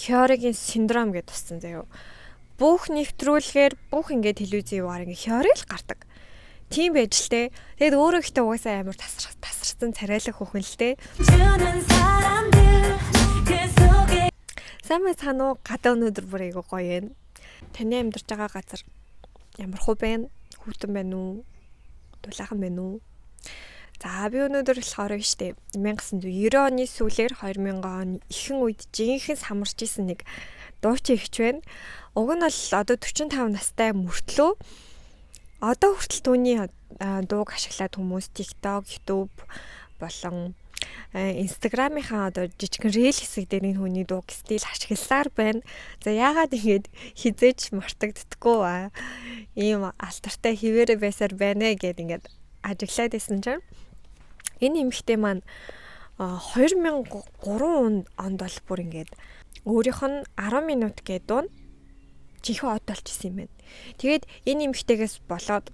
Хёригийн синдром гэж туссан заяо. Бүх нэвтрүүлгээр бүх ингээд телевизийн юугаар ингээд хёриг л гардаг. Тийм байж л те. Тэгэд өөрөө ихтэй угаасаа амар тасарсан царайлах хөхөн л те. Самэ цаануу гадаа өнөдөр бүр айгу гоё юм. Таны амьдарч байгаа газар ямар хөө байна? Хүүтэн байна уу? Дулаахан байна уу? За би өнөөдөр болохоор штэ 1990 оны сүүлээр 2000 он ихэнх үед жинхэнэ самарч исэн нэг дуучин ихч байна. Уг нь бол одоо 45 настай мөртлөө одоо хүртэл түүний дууг ашиглаад хүмүүс TikTok, YouTube болон Instagram-ийнхаа одоо жижигэн рeel хэсэг дээр энэ хүний дууг стил ашигласаар байна. За яагаад ингэж хизээч мартагддаггүй ийм алтартай хിവэрэ байсаар байна гэд ингэж ажиглаад исэн чинь энэ эмэгтэй маань 2003 онд бол бүр ингээд өөрийнх нь 10 минут гэдэг дуу жинхэнэ од болчихсон юм байна. Тэгээд энэ эмэгтэйгээс болоод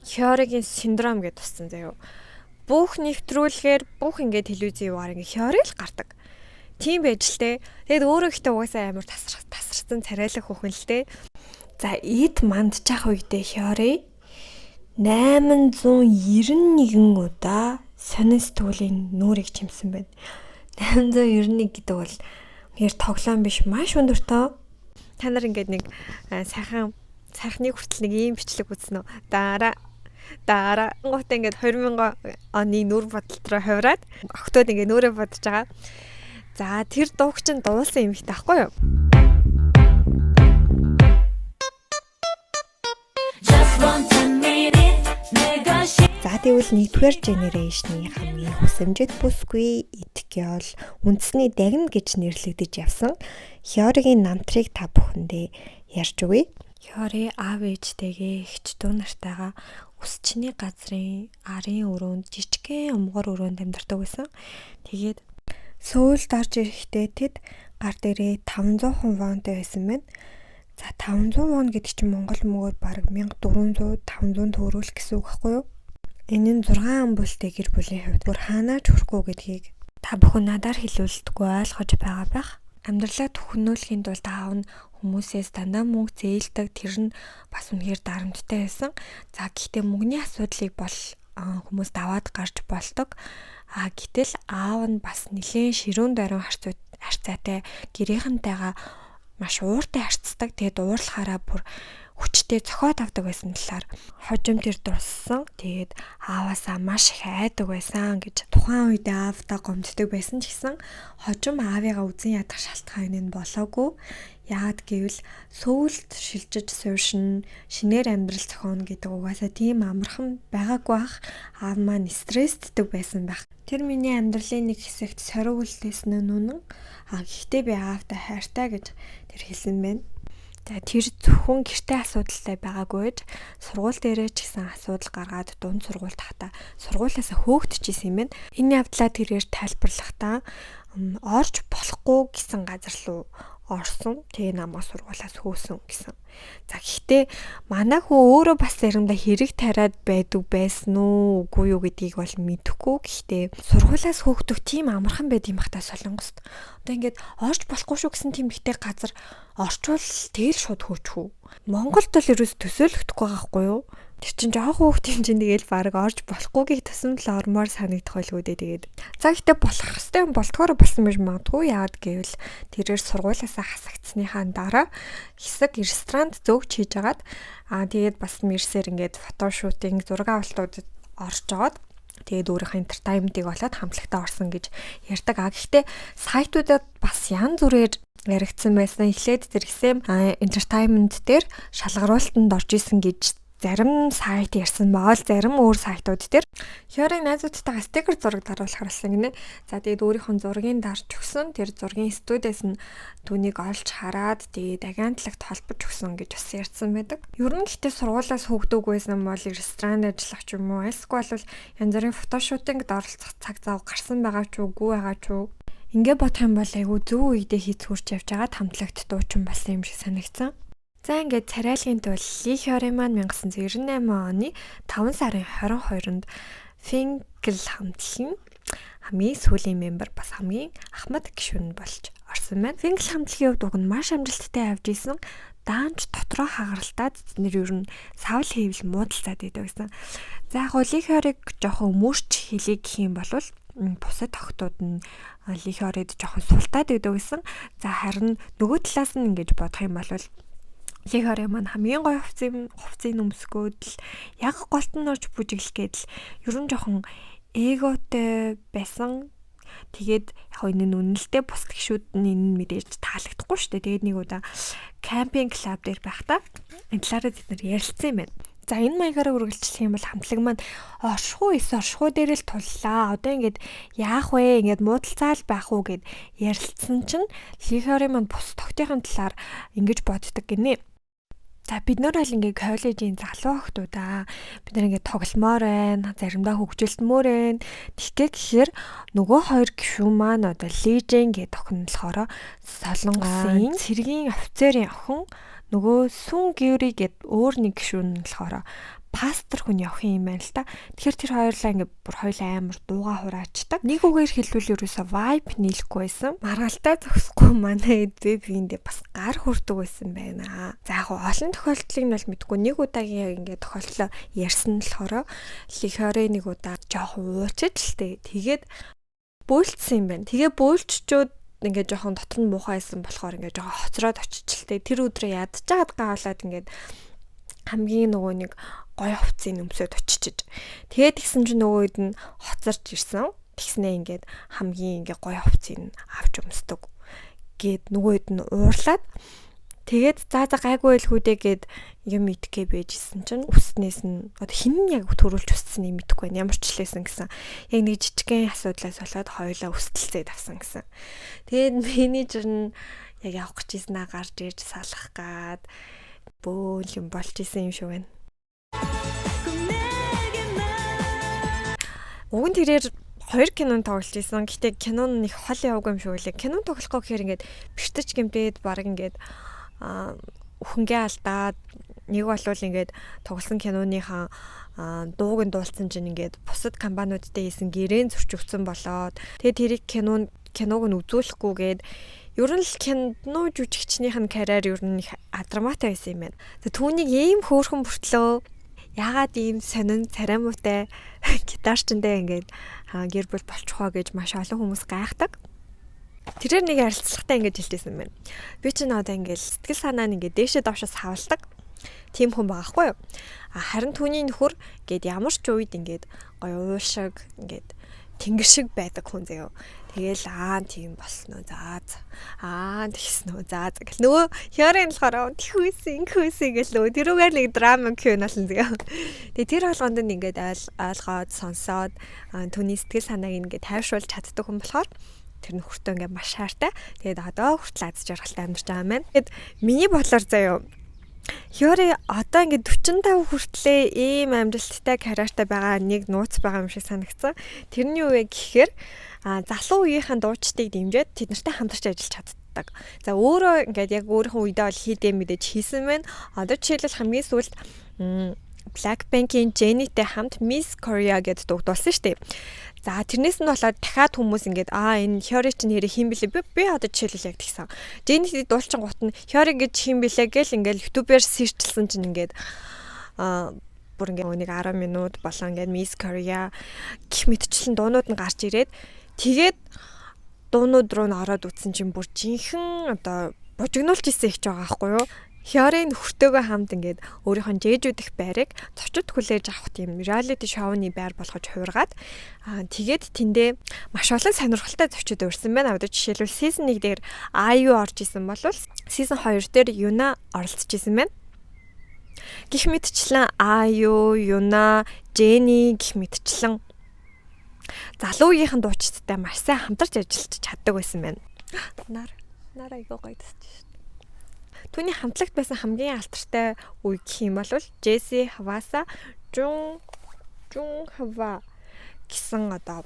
Хёригийн синдром гэж туссан заяо. Бүх нэвтрүүлгээр бүх ингээд телевизийн юугаар ингээд хёриг л гардаг. Тийм байж л те. Тэгэд өөрөө ихтэй угаасаа амар тасарсан царайлах хөхөн л те. За эд мандчих үедээ Хёри 891 удаа сонин сэтгүүлийн нүрийг чимсэн байна. 891 гэдэг бол нэр тоглоом биш, маш өндөртөө. Та нар ингээд нэг сайхны хүртэл нэг ийм бичлэг үзсэн үү? Дараа гот ингээд 2000 оны нүр бодлоо хувраад октод ингээд нүрээ бодож байгаа. За тэр дууг чинь дуулсан юм их таахгүй юу? За тэгвэл нэгдүгээр генерашны хамгийн хүсэмжит бүсгүй Итгёл үндэсний дагна гэж нэрлэгдэж явсан Хёригийн намтрыг та бүхэндээ ярьж өгье. Хёри аав ээжтэйгээ эгч дүү нартайгаа үсчний газрын арын өрөөнд жижигхэн умгар өрөөнд амьдардаг байсан. Тэгээд Сөүлд орж ирэхдээ тэд гар дээрээ 500 вонтой байсан байна. За 500 вон гэдэг чинь Монгол мөнгөөр бараг 1400 500 төгрөг гэсэн үг байхгүй юу? Энэ нь 6 амбултай гэр бүлийн хувьд бүр хаанаач хүрэхгүй гэдгийг та бүхэн надаар хэлүүлдэггүй ойлгож байгаа байх. Амьдралаа төхнөөлөхийн тулд аав нь хүмүүсээс дандаа мөнгө зээлдэг, тэр нь бас үнэхээр дарамттай байсан. За гэхдээ мөнгөний асуудлыг бол хүмүүс даваад гарч болдог. Гэтэл аав нь бас нэлээд ширүүн дөрөн харьцаатай гэрийнхэнтэйгээ маш ууртай харьцдаг. Тэгээд уурлахаараа бүр хүчтэй цохоод авдаг байсан талаар хожим тэр дурссан. Тэгээд ааваасаа маш их айдаг байсан гэж тухайн үед аавдаа гомддог байсан ч гэсэн хожим аавыгаа үзэн ядах шалтгаан нь болоогүй. Яагад гэвэл Сөүлд шилжиж суушин шинээр амьдрал зохионо гэдэг угаасаа тийм амархан байгаагүй бах. Аав маань стрессддэг байсан байх. Тэр миний амьдралын нэг хэсэгт сорив үлдээсэн нь үнэн. Гэхдээ би аавтай хайртай гэж тэр хэлсэн байна. За тэр зөвхөн гэртээ асуудалтай байгаагүй гэж сургууль дээрээ ч гэсэн асуудал гаргаад дунд сургуульд хата сургуулиасаа хөөгдөж исэн юм байна. Энэ явдлаа тэрээр тайлбарлахдаа орж болохгүй гэсэн газар руу орсон. Тэгээ намайг сургуулиас хөөсөн гэсэн. За гэхдээ манай хүү өөрөө бас заримдаа хэрэг тариад байдаг байсан уу үгүй юу гэдгийг бол мэдэхгүй. Гэхдээ сургуулиас хөөгдөх тийм амархан байд юм хата Солонгост. Одоо ингээд орж болохгүй шүү гэсэн тийм ихтэй газар орчвол тэгэл шууд хөөчихв. Монголд бол ерөөс төсөөлөгдөхгүй байгаа хгүй юу? Тэр чинь жоох хөөхтийн чинь тэгэл баг орж болохгүйгийг тасамдал ормоор санагдах байлгүй дээ. Тэгээд за гэхдээ болох хэвээр болдгоор болсон байж магадгүй. Яагаад гэвэл тэрээр сургуулиасаа хасагдсныхаа дараа хэсэг ресторанд зөөгч хийж агаад тэгээд бас мэрсээр ингээд фотошутинг зураг авалтуудад орж жоод тэгээд өөрийнхөө entertainment-ийг болоод хамтлагтаа орсон гэж ярьдаг. Гэхдээ сайтуудад бас янз бүрээр яригдсан байсан. Эхлээд тэр хэсэм entertainment дээр шалгаруултанд орж исэн гэж зарим сайт ярьсан байгаа л зарим өөр сайтууд дээр Хёрийн найзуудтайгаа стикер зураг даруулах харсан гинэ. За тэгээд өөрийнхөө зургийг дарж өгсөн. Тэр зургийн студиэс нь түүнийг олж хараад тэгээд агентлагт холбож өгсөн гэж бас ярьсан байдаг. Ер нь гэхдээ сургуулиас хөөгдөг байсан бол ресторанд ажиллах ч юм уу, эсвэл бол янз бүрийн фотошутингд оролцох цаг зав гарсан байгаа ч үгүй байгаа ч үү. Ингээ бодох юм бол айгүй зөв үедээ хийц хурж явж байгаа хамтлагт дуучин болсон юм шиг санагдсан. За ингээд царайлгийн тул Ли Хёри маань 1998 оны 5 сарын 22-нд Фингл хамтлан хамгийн сүүлийн мембер бас хамгийн ахмад гишүүн болж орсон байна. Single хамтлагийн хувьд уг нь маш амжилттай явж исэн. Даанч дотроо хагаралтаад эдгээр ер нь савл хийвэл муудалцаад идэв гэсэн. За яг лихорыг жоохон мөрч хэлийг гэх юм бол бусад охтууд нь лихорыг жоохон султаад идэв гэсэн. За харин нөгөө талаас нь ингэж бодох юм бол лихорыг маань хамгийн гоё хувцсыг өмсгөөд л яг голт нь орж бүжиглэх гээд л ер нь жоохон эготой байсан. Тэгээд яг энэ нь үнэлтэд бус гişүүд нь энэ мэдээж таалагдахгүй шүү дээ. Тэгээд нэг удаа кампинг клуб дээр байхдаа энэ талаараа бид нар ярилцсан юм байна. За энэ маягаараа үргэлжлэх юм бол хамтлаг маань оршихуй дээр л туллаа. Одоо ингээд яах вэ? Ингээд муудалцаал байх уу гэд ярилцсан чинь лихорын маань бус тогтын талаар ингэж боддог гинэ. За бид нар аль ингээ коллежийн залуу охтуудаа бид нар ингээ тогломоор байна, заримдаа хөгжүүлтмөр байна. Тэгэхээр нөгөө хоёр гишүүн маань одоо лежен гэдэг охин нь болохоор Солонгосын цэргийн офицерын охин, нөгөө Сүн Гюри гэдэг өөр нэг гишүүн нь болохоор пастор хүний охин юм байна л та. Тэгэхээр тэр хоёрлаа ингээ бүр хоёлаа амар дууга хураачдаг. Нэг үгээр хэлбэл ерөөсө vibe нийлэхгүй байсан. Маргаалтаа зогсохгүй манай эдвэбиндээ бас гар хүрдэг байсан байна. За яг олон тохиолдлыг нь бол мэдгүй. Нэг удаагийн ингээ тохиолдлоо ярьсан нь болохоор лихорэ нэг удаа жоохон уучиж л тэгээд бөөлцсөн юм байна. Тэгээ бөөлччүүд ингээ жоохон дотор нь муухай байсан болохоор ингээ жоохон хоцроод очиж л тэр өдрөө ядчихад гаалаад ингээ хамгийн нөгөө нэг гоё хувцсыг өмсөд очиж. Тэгээд тэгсэн чинь нөгөөд нь хоцорч ирсэн. Тэгснээ ингээд хамгийн ингээ гоё хувцсыг авч өмсдөг. Гээд нөгөөд нь уурлаад тэгээд за гайгүй байлгүүдээ гээд юм идгээ байжсэн чинь үснээс нь одоо хин яг төрүүлж үсцнийг мэдэхгүй байна. Ямар ч л байсан гэсэн. Яг нэг жижигхэн асуудлаас болоод хоёулаа үстэлцээд авсан гэсэн. Тэгээд менежер нь яг явах гэжсэн гарч ирж салах гад бөөл юм болж исэн юм шиг байна. Уг нь тэрээр 2 кинон тоглож исэн. Гэтэ кинон нэг хол яваагүй юм шиг үлээ. Кинон тоглохгүй гэхээр ингээд бэртэж гэмтээд баг ингээд өхөнгөө алдаад нэг болвол ингээд тоглосон киноныхаа дууг нь дуулсан чинь ингээд бусад компаниудтай хийсэн гэрээн зөрчигдсөн болоод тэгээд тэрийг киног нь үзүүлэхгүйгээд ер нь л кино жүжигчнийх нь карьер ер нь их драматай байсан юм байна. Түүнийг ийм хөөрхөн бүртлөө ягаад ийм сонин царамуутай гитарчтай ингээд гэр бүл болчихоо гэж маш олон хүмүүс гайхдаг. Тэрээр нэг ярилцлагатай ингэж хэлжсэн юм байна. Би ч надаа ингээд сэтгэл санаа нь ингээд дээшээ доошоос хавалдаг тийм хүн байгаа хгүй юу. Харин түүний нөхөр гээд ямар ч үед ингээд гоё уушиг ингээд тэнгэр шиг байдаг хүн заяа. Тэгээл тийм болсноо. Тэгсэн үү. Гэл нөгөө хёрын болохоор тхүүсэн гэл нөгөө тэрүүгээр нэг драма кино болсон заяа. Тэгээ тэр болгонд нь ингээд ойлгоод сонсоод түүний сэтгэл санааг ингээд тайвшруулж чаддаг хүн болохоор тэр нөхөртөө ингээд маш хайртай. Тэгээд одоо хүртэл аз жаргалтай амьдарч байгаа юм байна. Тэгэд миний бодлоор заяа Хёри одоо ингээд 45 хүртлээ ийм амжилттай карьертай байгаа нэг нууц байгаа юм шиг санагдсан. Тэрний үе гэхээр залуу үеийнхэн дуучдыг дэмжиж тэд нартай хамтарч ажиллаж чаддаг. За өөрөө ингээд яг өөрийнхөө үедээ бол хийдэ мэдээж хийсэн байна. Одоо жишээлбэл хамгийн сүүлд Blackpink-ийн Jennie-тэй хамт Miss Korea гэдээ дуугдуулсан шүү дээ. За тэрнээс нь болоод дахиад хүмүүс ингээд энэ Хёри чинь нэрээ хин бэлээ би одоо жишээлбэл яг тэгсэн. Jennie дуулчин гут нь Хёри гэж хин бэлээ гэл ингээд YouTube-ээр сэрчилсэн чинь ингээд бүр ингээд нэг 10 минут болон ингээд Miss Korea гэх мэтчлэн дуунууд нь гарч ирээд тэгээд дуунууд руу н ороод үтсэн чинь бүр жинхэнэ одоо бужигнуулж исэн их байгаа байхгүй юу? Хёрийн нөхөртөөгөө хамт ингээд өөрийнх нь жээжүүдэх байрыг зочид хүлээж авах тийм reality show-ны байр болгож хуургаад тэгээд тэндээ маш олон сонирхолтой зочид урьсан байна. Одоо жишээлбэл season 1 дээр IU орж исэн бол season 2 дээр Юна оролцож исэн байна. Гэх мэтчлэн IU, Юна, Jennie гэх мэтчлэн залуу үеийнхэн дуучидтай маш сайн хамтарч ажиллаж чаддаг байсан байна. Нараа айгаа гоё тасчих. Түүний хамтлагт байсан хамгийн алтартай үе гэх юм бол Jessie Hwasa Jung Hwa гэсэн одоо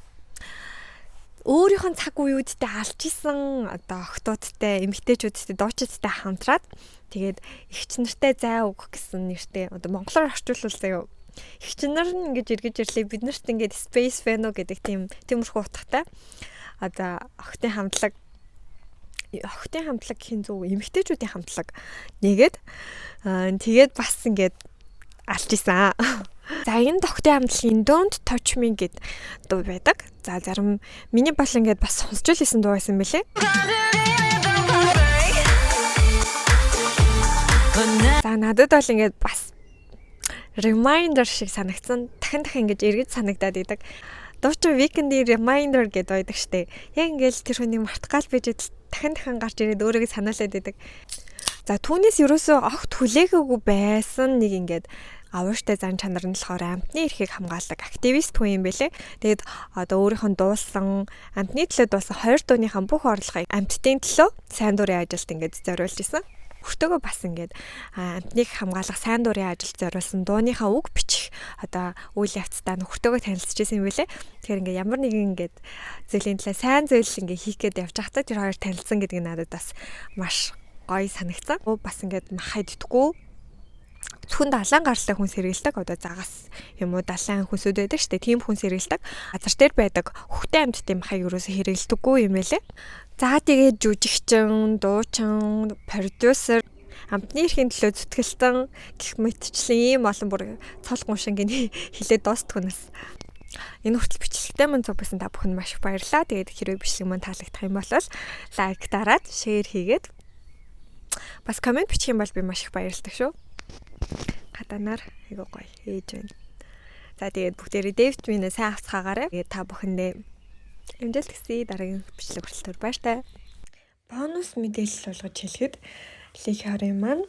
өөрийнх нь цаг үеүүдтэй алж исэн одоо охтуудтай, эмэгтэйчүүдтэй, дуучидтай хамтраад тэгээд эгч нартай зай үг гэсэн нэртэй одоо монголоор орчуулвал заяа эгч нар нь ингэж эргэж ирлээ бид нарт ингэж space fan гэдэг тиймэрхүү утгатай одоо охтын хамтлаг охидын хамтлаг хийн зөв эмэгтэйчүүдийн хамтлаг нэгээд тэгээд бас ингээд алж исэн. За энэ охидын хамтлагийн Don't Touch Me гэд дуу байдаг. За зарим миний бол ингээд бас сонсч лсэн дуу байсан мөлий. За надад бол ингээд бас reminder шиг санагдсан. Дахин ингэж эргэж санагдаад идэг. Дуучин Weekend-ийн Reminder гэдэг байдаг штэ. Яг ингээл тэр хүнийг мартгаал бийж дахин гарч ирээд өөрийгөө санаалаад идэг. За түүнээс ерөөсөө огт хүлээгээгүй байсан нэг ингээд авууштай зан чанар нь болохоор амтны эрхийг хамгаалдаг активист хүн юм бэлээ. Тэгээд одоо өөрийнх нь дуулсан амтны төлөө дуулсан 2 дууныхаа бүх орлогыг амттын төлөө сайн дурын ажилд ингээд зориулж исэн. Өртөөгөө бас ингээд амтныг хамгаалах сайн дурын ажилд зориулсан дууныхаа үг бичих одоо үйл явцдаа нөхөртөөгөө танилцчихсан юм билээ. Тэгэхээр ингээд ямар нэгэн ингээд зүйлийн төлөө сайн зүйл ингээд хийх гээд явж байхдаа тэр хоёр танилцсан гэдэг нь надад бас маш гоё санагцсан. Бас ингээд махад идтгүү зөвхөн далайн гаралтай хүн сэргэлдэг одоо загас юм уу далайн хүнсүүд байдаг шүү дээ. Тийм хүн сэргэлдэг. Газар дээр байдаг хөхтэй амьтдын махыг ерөөсө хэрэгэлдэггүй юм байлээ. За тэгээд жүжигчин, дуучин, продюсер амтны эрхийн төлөө зүтгэлтэн гэх мэтчлэн ийм олон бүр цол гуншингийн хилээд дуустдаг нас. Энэ хүртэл бичлэгтэй мөн цуг байсан та бүхэнд маш их баярлалаа. Тэгээд хэрвээ бичлэг мань таалагдах юм бол лайк дараад, шеэр хийгээд бас комент бичих юм бол би маш их баярлалтай шүү. Хатанаар айгуу гоё ээж байна. За тэгээд бүгдээрээ Дэвид минь сайн авцгаагаарай. Тэгээд та бүхэндээ амжилт хүсье. Дараагийн бичлэг хүртэл баяртай. Бонус мэдээлэл болгож хэлэхэд Лихёрын маань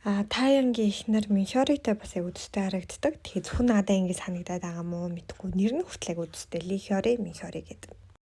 Таянгийн эхнэр Минхёрытой бас яг үдтэй харагддаг. Тэгээд зөвхөн надад ингэ санагдаад байгаа мó мэдгүй нэр нь хүртэл яг үдтэй Лихёры Минхёры гэдэг.